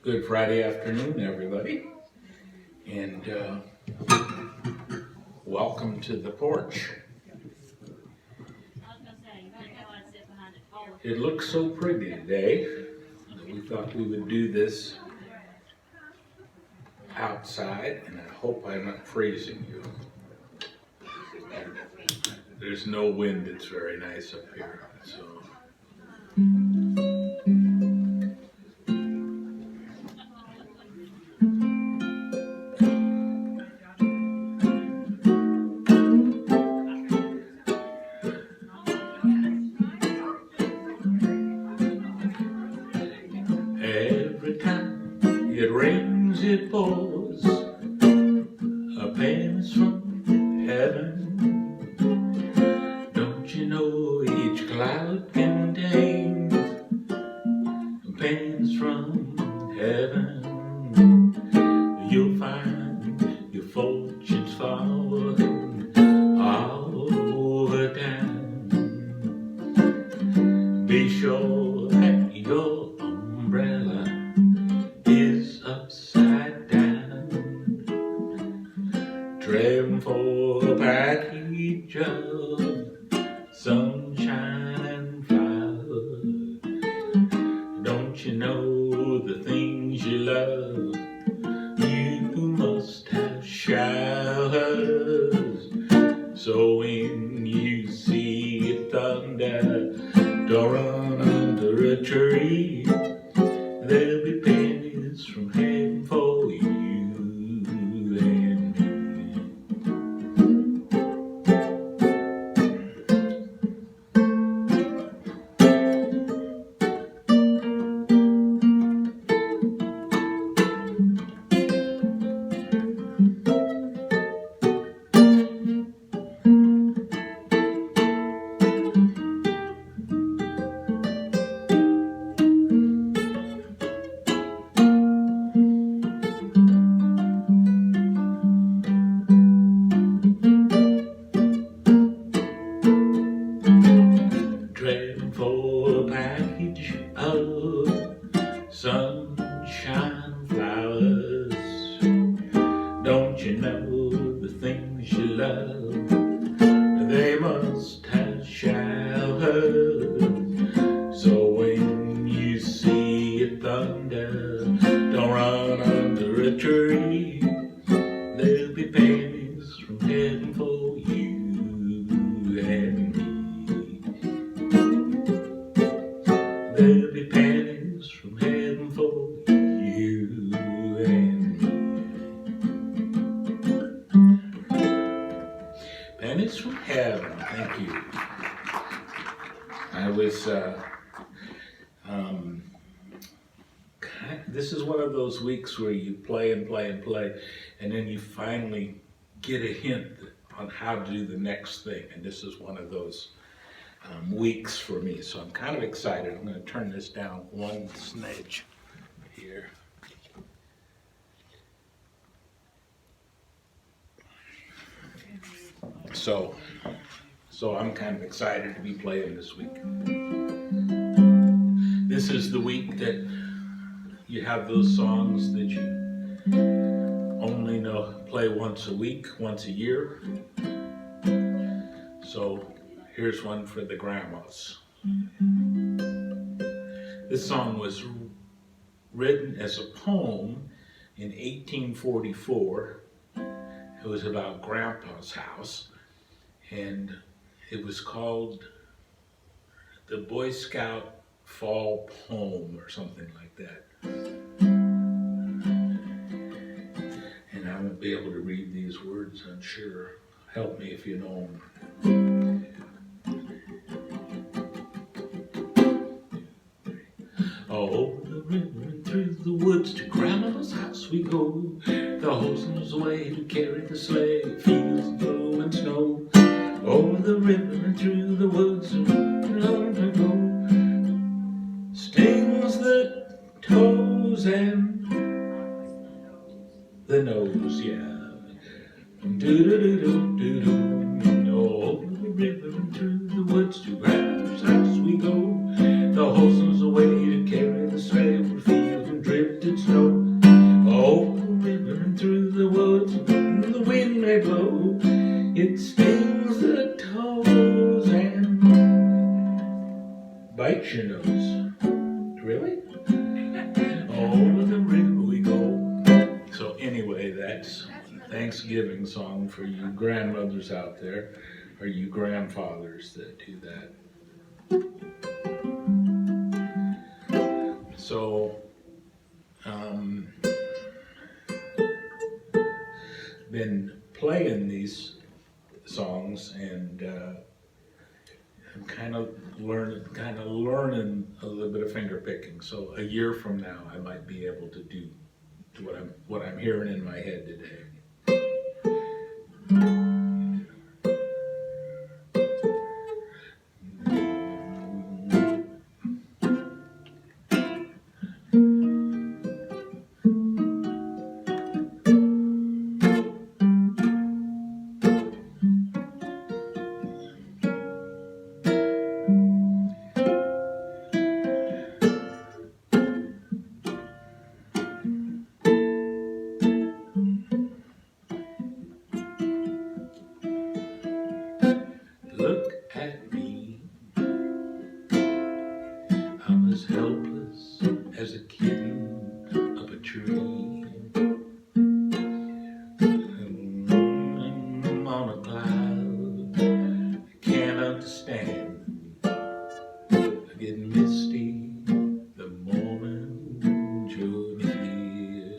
Good Friday afternoon, everybody, and welcome to the porch. It looks so pretty today that we thought we would do this outside, and I hope I'm not freezing you. There's no wind, it's very nice up here, so. Every time it rains, it pours, a pain's from heaven. Don't you know each cloud contains a pain's from heaven? You'll find your fortunes falling all over town. Be sure that your umbrella is upside down. Traveling for a package of sunshine and flowers. Don't you know the things you love? You must have showers. So when you see thunder, don't run under a tree. There'll be pennies from heaven for you and me. Trading for a package of sunshine flowers. Don't you know the things you love? They must have showers. So when you see it thunder, don't run under a tree. There'll be pennies from heaven for you and me. There'll be pennies from heaven for you and me. Pennies from heaven, thank you. I was, this is one of those weeks where you play and play and play, and then you finally get a hint on how to do the next thing, and this is one of those weeks for me, so I'm kind of excited. I'm going to turn this down one smidge here. So I'm kind of excited to be playing this week. This is the week that you have those songs that you only play once a week, once a year. So here's one for the grandmas. This song was written as a poem in 1844. It was about Grandpa's house, and it was called the Boy Scout Fall Poem or something like that. And I won't be able to read these words, I'm sure. Help me if you know them. Over the river and through the woods to Grandma's house we go. The horses away to carry the sleigh, fields of blow and snow. Over the river and through the woods and long to go. Stings the toes and the nose, yeah. Do-do-do-do-do-do. Over the river and through the woods to Grandma's house we go. The horses away to carry the sleigh, where fields and drifted snow. It stings the toes and bites your nose. Really? Over the river we go. So anyway, that's Thanksgiving song for you grandmothers out there, or you grandfathers that do that. So, been playing these songs, and I'm kind of learning a little bit of finger picking. So a year from now, I might be able to do what I'm hearing in my head today. Look at me, I'm as helpless as a kitten up a tree. I'm on a cloud, I can't understand. I get misty the moment you're near.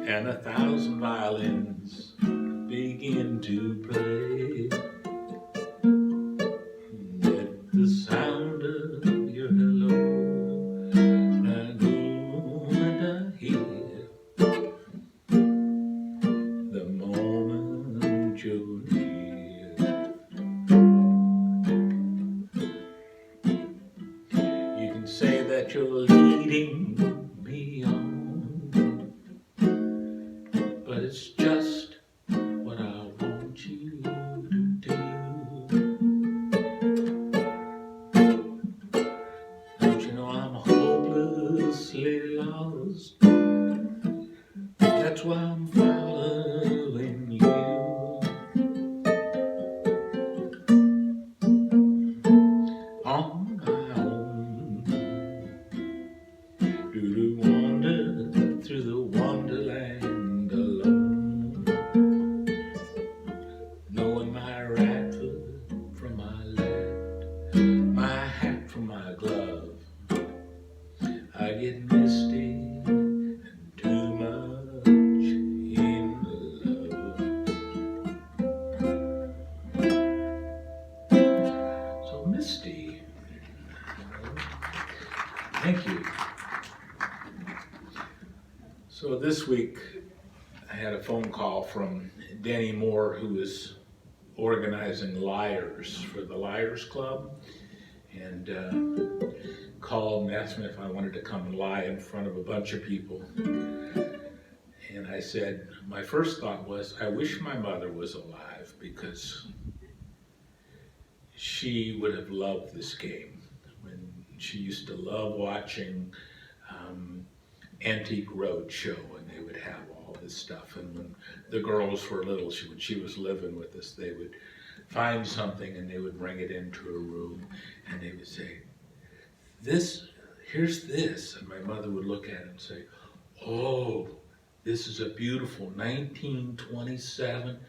And 1,000 violins begin to play at the sound of your hello. And I hear the moment you're near. You can say that you're leading me on, but it's just what I want you to do. Don't you know I'm hopelessly lost? That's why I'm following you. On my own, to wander through the wonderland alone, knowing my right foot from my left, my hat from my glove. I get misty and too much in love. So misty, thank you. So this week I had a phone call from Danny Moore, who is organizing liars for the Liars Club, and called and asked me if I wanted to come and lie in front of a bunch of people. And I said, my first thought was, I wish my mother was alive, because she would have loved this game. When she used to love watching Antique Roadshow, and they would have all this stuff. And when the girls were little, when she was living with us, they would find something and they would bring it into a room, and they would say, here's this. And my mother would look at it and say, oh, this is a beautiful 1927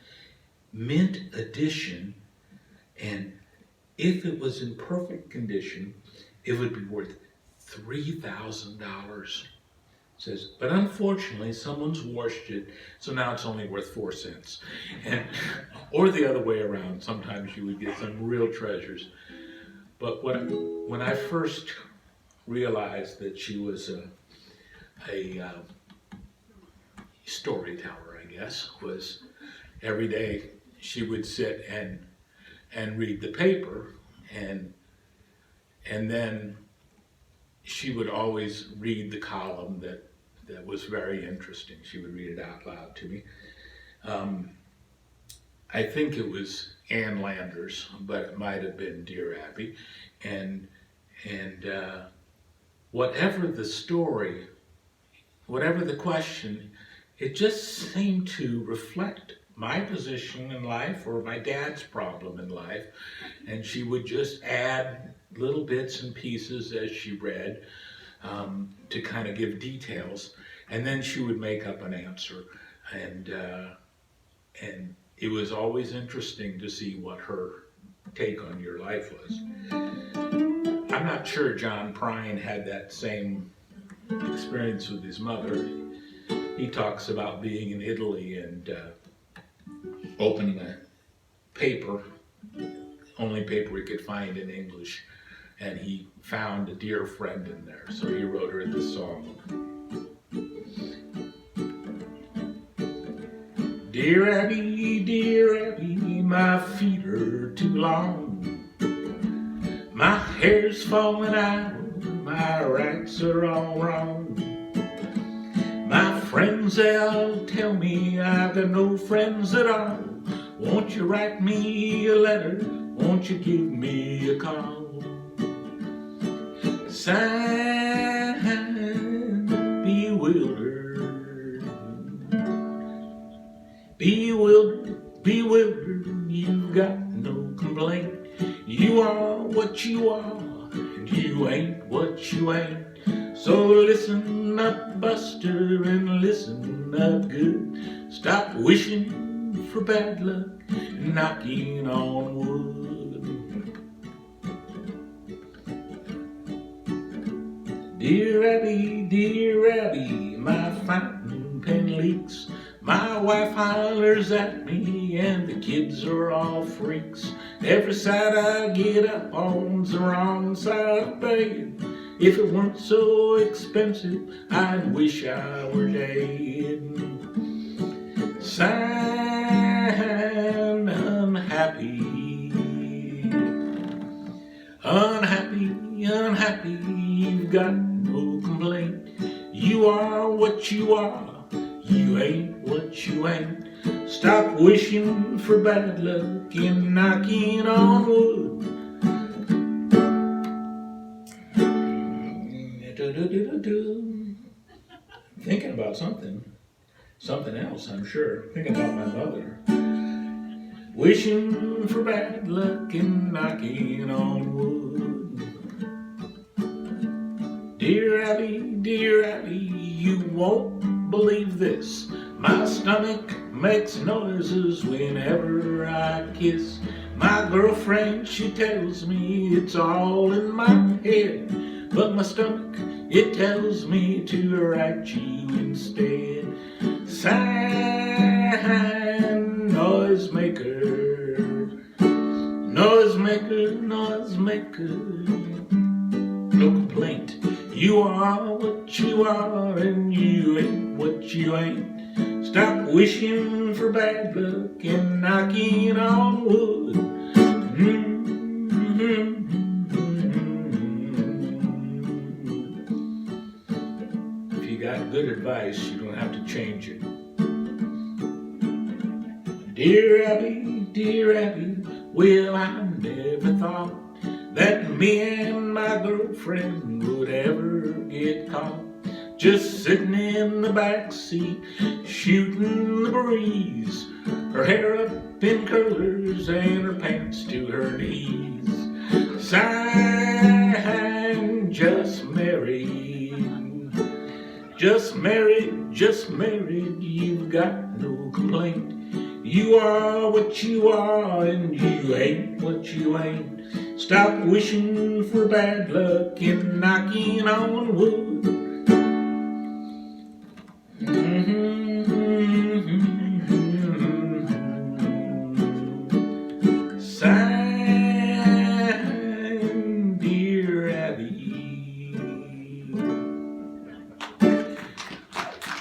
mint edition, and if it was in perfect condition, it would be worth $3,000. Says, but unfortunately, someone's washed it, so now it's only worth 4 cents. And, or the other way around, sometimes you would get some real treasures. But when I first realized that she was a storyteller, I guess, was every day she would sit and read the paper, and then she would always read the column that was very interesting. She would read it out loud to me. I think it was Ann Landers, but it might have been Dear Abby, and whatever the story, whatever the question, it just seemed to reflect my position in life or my dad's problem in life. And she would just add little bits and pieces as she read, to kind of give details. And then she would make up an answer. And it was always interesting to see what her take on your life was. I'm not sure John Prine had that same experience with his mother. He talks about being in Italy and opening a paper, only paper he could find in English, and he found a dear friend in there, so he wrote her this song. Dear Abby, my feet are too long. My hair's falling out, my rights are all wrong. My friends, they'll tell me I've got no friends at all. Won't you write me a letter? Won't you give me a call? Signed, bewildered, you've got no complaint. You are what you are, and you ain't what you ain't. So listen up, Buster, and listen up good. Stop wishing for bad luck and knocking on wood. Dear Abby, my fountain pen leaks. My wife hollers at me and the kids are all freaks. Every side I get up on's the wrong side of the bed. If it weren't so expensive, I'd wish I were dead. Signed, unhappy, you've got no complaint. You are what you are, you ain't what you ain't. Stop wishing for bad luck and knocking on wood. Thinking about something else, I'm sure. Thinking about my mother. Wishing for bad luck and knocking on wood. Dear Abby, you won't believe this. My stomach makes noises whenever I kiss. My girlfriend, she tells me it's all in my head, but my stomach, it tells me to write you instead. Sign, noisemaker, no complaint. You are what you are, and you ain't what you ain't. Stop wishing for bad luck and knocking on wood. If you got good advice, you don't have to change it. Dear Abby, well, I never thought that me and my girlfriend would ever get caught. Just sitting in the back seat, shooting the breeze. Her hair up in curlers and her pants to her knees. Signed, just married, you've got no complaint. You are what you are, and you ain't what you ain't. Stop wishing for bad luck and knocking on wood. Signed, Dear Abby.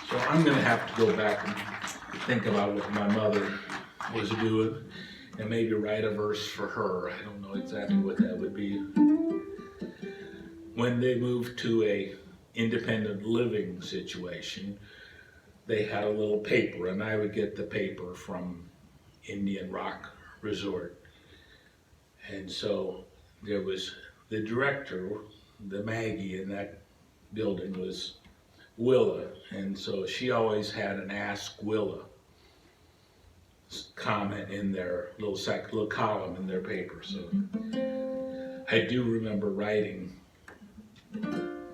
So I'm going to have to go back and think about what my mother was doing and maybe write a verse for her. I don't know exactly what that would be. When they moved to a independent living situation, they had a little paper, and I would get the paper from Indian Rock Resort. And so there was the director, the Maggie in that building was Willa, and so she always had an Ask Willa comment in their little column in their paper. So I do remember writing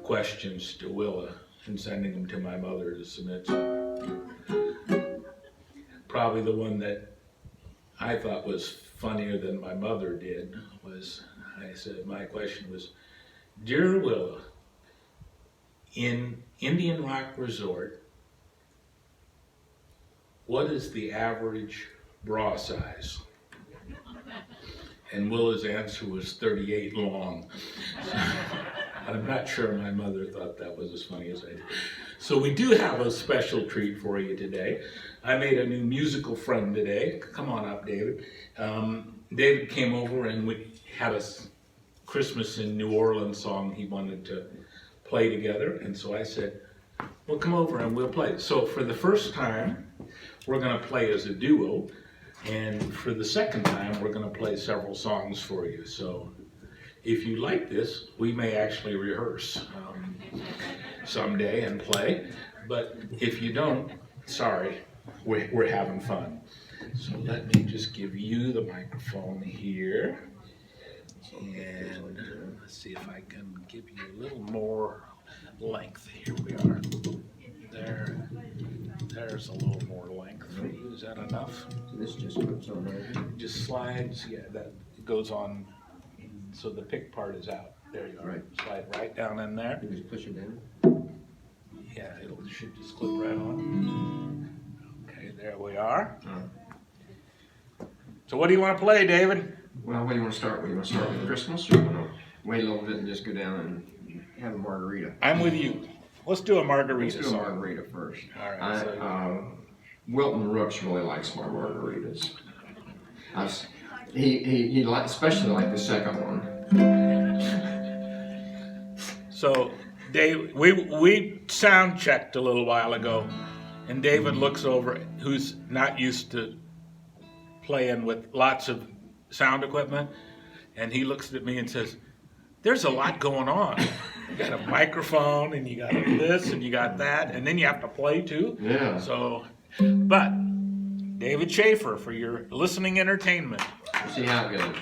questions to Willa and sending them to my mother to submit. Probably the one that I thought was funnier than my mother did was, my question was, Dear Willa, in Indian Rock Resort, what is the average bra size? And Willa's answer was 38 long. I'm not sure my mother thought that was as funny as I did. So we do have a special treat for you today. I made a new musical friend today. Come on up, David. David came over and we had a Christmas in New Orleans song he wanted to play together. And so I said, well, come over and we'll play. So for the first time, we're going to play as a duo. And for the second time, we're going to play several songs for you. So if you like this, we may actually rehearse someday and play. But if you don't, sorry, we're having fun. So let me just give you the microphone here. And let's see if I can give you a little more length. Here we are. There's a little more length for you. Is that enough? So this just goes on right? Just slides, yeah, that goes on, so the pick part is out. There you are. Right. Slide right down in there. You just push it down? Yeah, it should just clip right on. Okay, there we are. So what do you want to play, David? Well, what do you want to start with? You want to start with Christmas, or you want to wait a little bit and just go down and have a margarita? I'm with you. Let's do a margarita Let's do a song. margarita first. All right. Wilton Rooks really likes my margaritas. He especially liked the second one. So, Dave, we sound checked a little while ago, and David looks over, who's not used to playing with lots of sound equipment, and he looks at me and says, there's a lot going on. You got a microphone, and you got this, and you got that, and then you have to play too. Yeah. So, but David Shaffer for your listening entertainment. Let's see how it goes.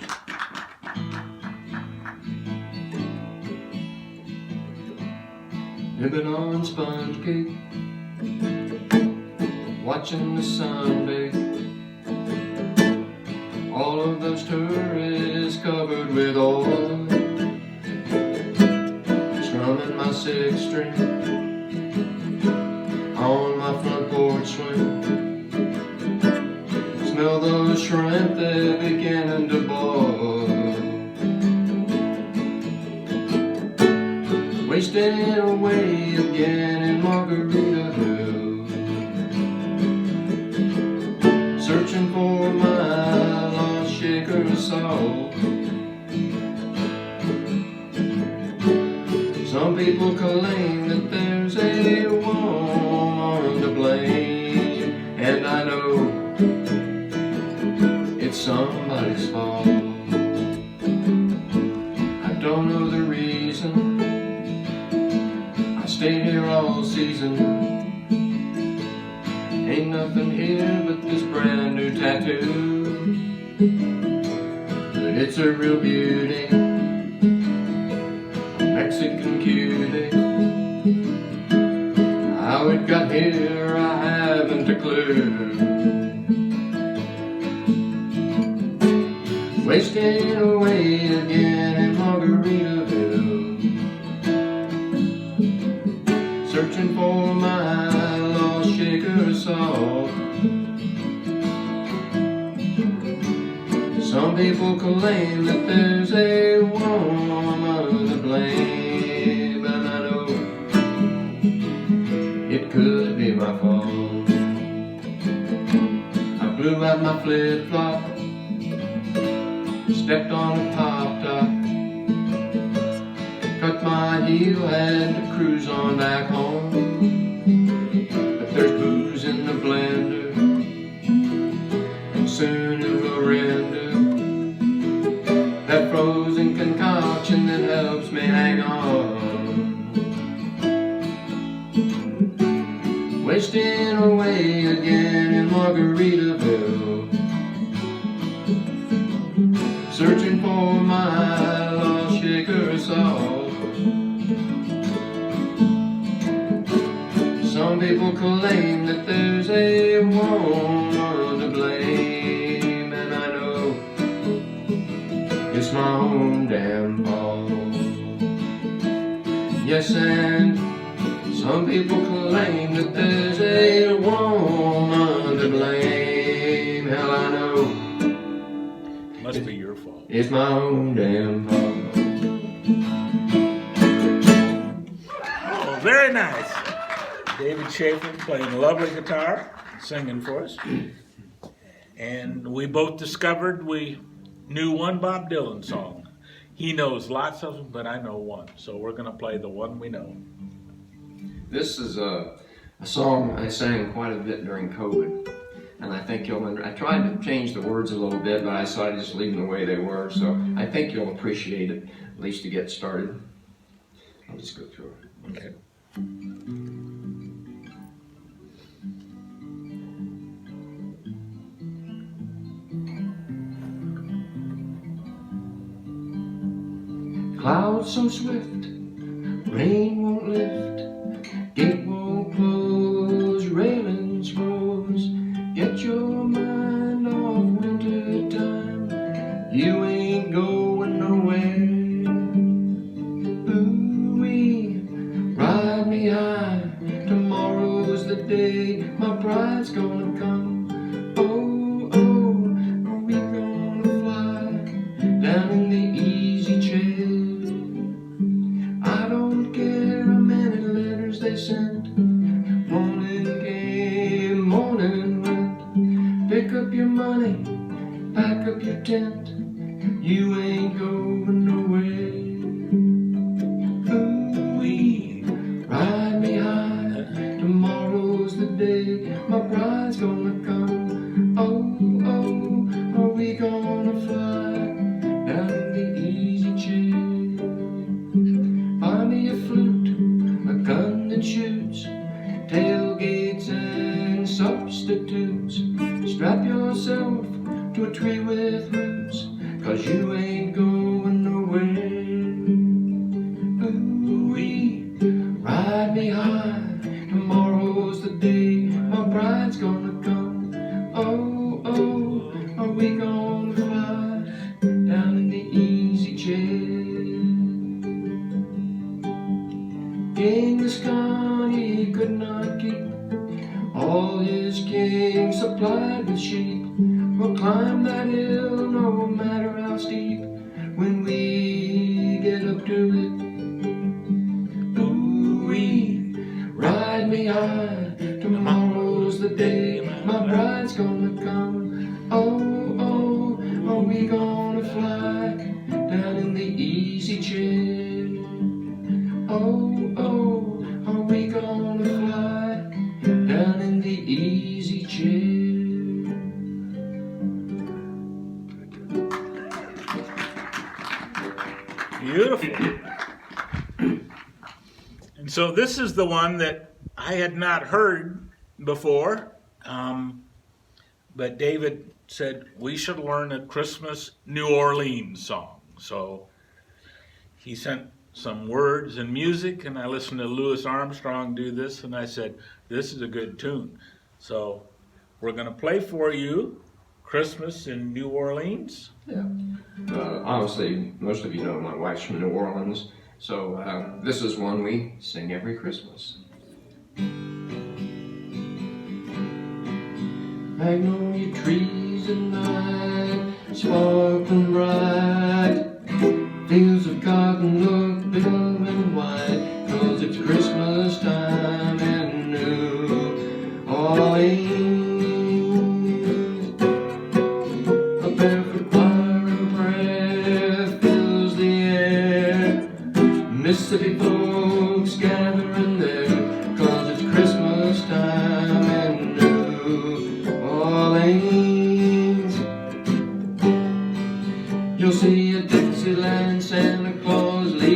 Living on sponge cake, watching the sun bake. All of those tourists covered with oil, strumming my sixth string on my front porch swing. Smell those shrimp, they're beginning to boil. Wasting away again in Margaritaville, searching for my lost shaker of salt. Some people claim that there's a woman to blame, and I know it's somebody's fault. I don't know the reason I stayed here all season. Ain't nothing here but this brand new tattoo, but it's a real beauty, Mexican cutie. How it got here I haven't a clue. Wasting away again in Margaritaville, searching for my lost shaker of salt. Some people claim that there's a woman to blame, and I know it could be my fault. I blew out my flip-flop, stepped on a pop top, cut my heel, had to cruise on back home. But there's booze in the blender, and soon it will render. That frozen concoction that helps me hang on. wasting away again in Margaritaville, searching for my lost shaker of salt. Some people claim that there's a woman to blame, and I know it's my own damn fault. Yes, and some people claim that there's a woman to blame. Hell, I know Must be your fault. it's my own damn fault. Oh, very nice. David Shaffer playing lovely guitar, singing for us. And we both discovered we knew one Bob Dylan song. He knows lots of them, but I know one. So we're going to play the one we know. This is a song I sang quite a bit during COVID, and I think I tried to change the words a little bit, but I decided to just leave them the way they were, so I think you'll appreciate it, at least to get started. I'll just go through it. Okay. Clouds so swift, rain won't lift, gate won't close, railings froze. Get your mind off winter time, you ain't going nowhere. Ooh-wee, ride me high, tomorrow's the day my bride's gonna come. Oh, oh, are we gonna fly down in the easy chair? I don't care how many letters they sent. Morning came, morning went. Pick up your money, pack up your tent. You ain't going nowhere. Ooh-wee, ride me high. Tomorrow's the day my bride's gonna come. Oh, oh, are we gonna fly down in the easy chair? Buy me a flute, a gun that shoots, tailgates and substitutes. Strap yourself to a tree with roots, 'cause you ain't going nowhere. Ooh-wee, ride me high, tomorrow's the day my bride's gonna come. Oh, oh, are we gonna fly down in the easy chair? Genghis Khan, he could not keep all his kings supplied with sheep. We'll climb that hill no matter how steep when we get up to it. Ooh-wee, ride me high, tomorrow's the day my bride's gonna come. Oh, oh, are we gonna fly down in the easy chair? Oh, oh, are we gonna fly down in the easy chair? Beautiful. And so this is the one that I had not heard before, but David said we should learn a Christmas New Orleans song. So he sent some words and music, and I listened to Louis Armstrong do this, and I said, this is a good tune. So we're going to play for you Christmas in New Orleans. Yeah. Obviously, most of you know my wife's from New Orleans, so this is one we sing every Christmas. Magnolia trees at night, sparkling bright, fields of cotton look big and white, 'cause it's Christmas time in New Orleans. A barefoot choir of prayer fills the air, Mississippi folks gathering there, 'cause it's Christmas time in New Orleans. You'll see a Dixieland Santa Claus lead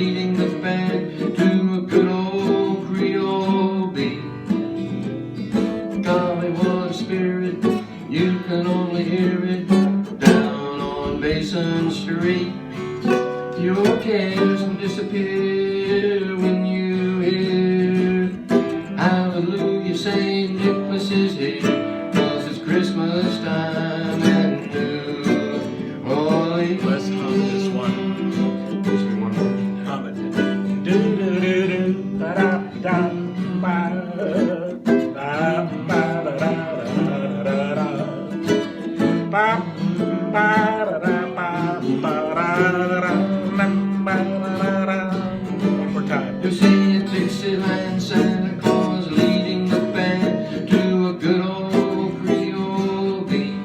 One more time. You see a Dixieland Santa Claus leading the band to a good old Creole beat.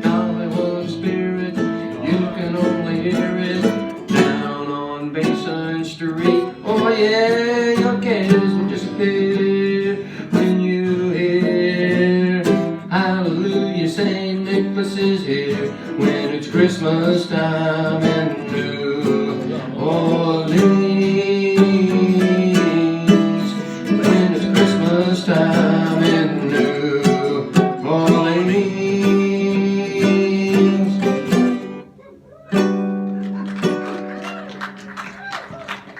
Hollywood spirit, you can only hear it down on Basin Street. Oh yeah, your cares will disappear when you hear hallelujah, St. Nicholas is here when it's Christmas time in New Orleans. When it's Christmas time in New Orleans.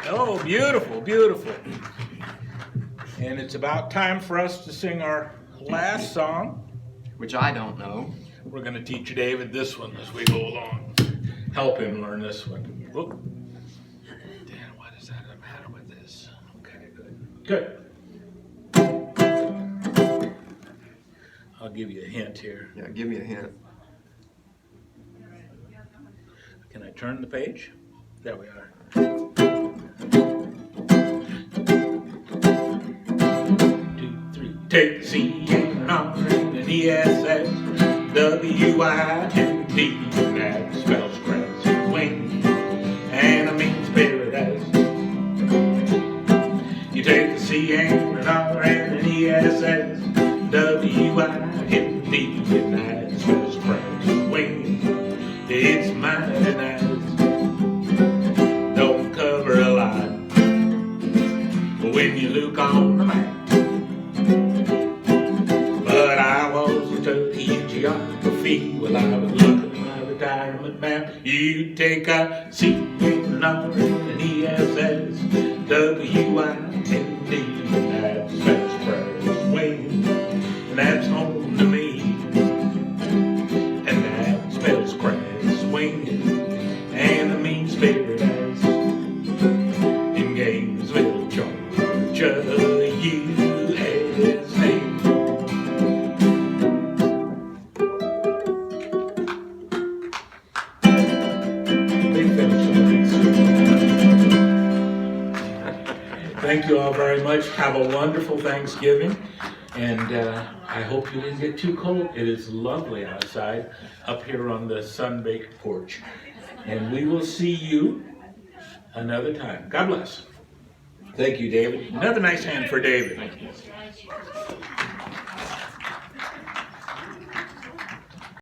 Oh, beautiful, beautiful. And it's about time for us to sing our last song. Which I don't know. We're going to teach David this one as we go along. Help him learn this one. Whoop. Dan, what is that the matter with this? Okay, good. Good. I'll give you a hint here. Yeah, give me a hint. Can I turn the page? There we are. 2, 3. Take the C and an R and an ESS, W-I-N-D, that spells grass, wing, and I means paradise. You take the C and an R and an ESS, W-I-N-D, and that spells grass, wing, it's mighty nice. Don't cover a lot, but when you look on the map. But I was studying geography while I was looking at my retirement map. You take a C and an R and an ESS, W-I-N-D, and that spells grass wing, and that's home to me, and that spells grass wing, and it means paradise in Gainesville, Georgia, USA. Thank you all very much. Have a wonderful Thanksgiving. And I hope you didn't get too cold. It is lovely outside up here on the sun-baked porch. And we will see you another time. God bless. Thank you, David. Another nice hand for David.